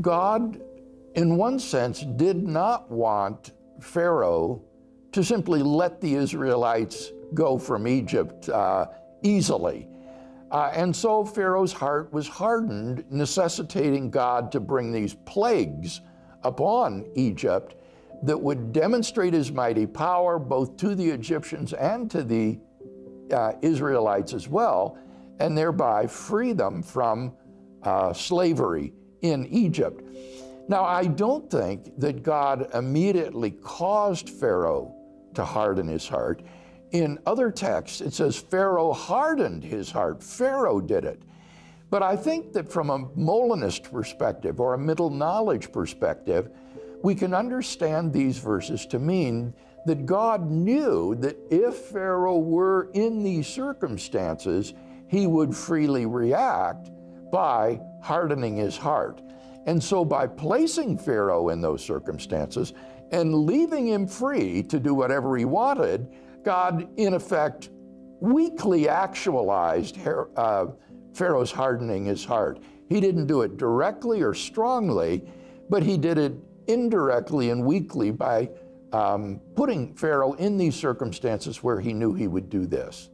God, in one sense, did not want Pharaoh to simply let the Israelites go from Egypt easily. And so Pharaoh's heart was hardened, necessitating God to bring these plagues upon Egypt that would demonstrate his mighty power both to the Egyptians and to the Israelites as well, and thereby free them from slavery in Egypt. Now, I don't think that God immediately caused Pharaoh to harden his heart. In other texts, it says Pharaoh hardened his heart. Pharaoh did it. But I think that from a Molinist perspective or a middle knowledge perspective, we can understand these verses to mean that God knew that if Pharaoh were in these circumstances, he would freely react by hardening his heart. And so by placing Pharaoh in those circumstances and leaving him free to do whatever he wanted, God, in effect, weakly actualized Pharaoh's hardening his heart. He didn't do it directly or strongly, but he did it indirectly and weakly by putting Pharaoh in these circumstances where he knew he would do this.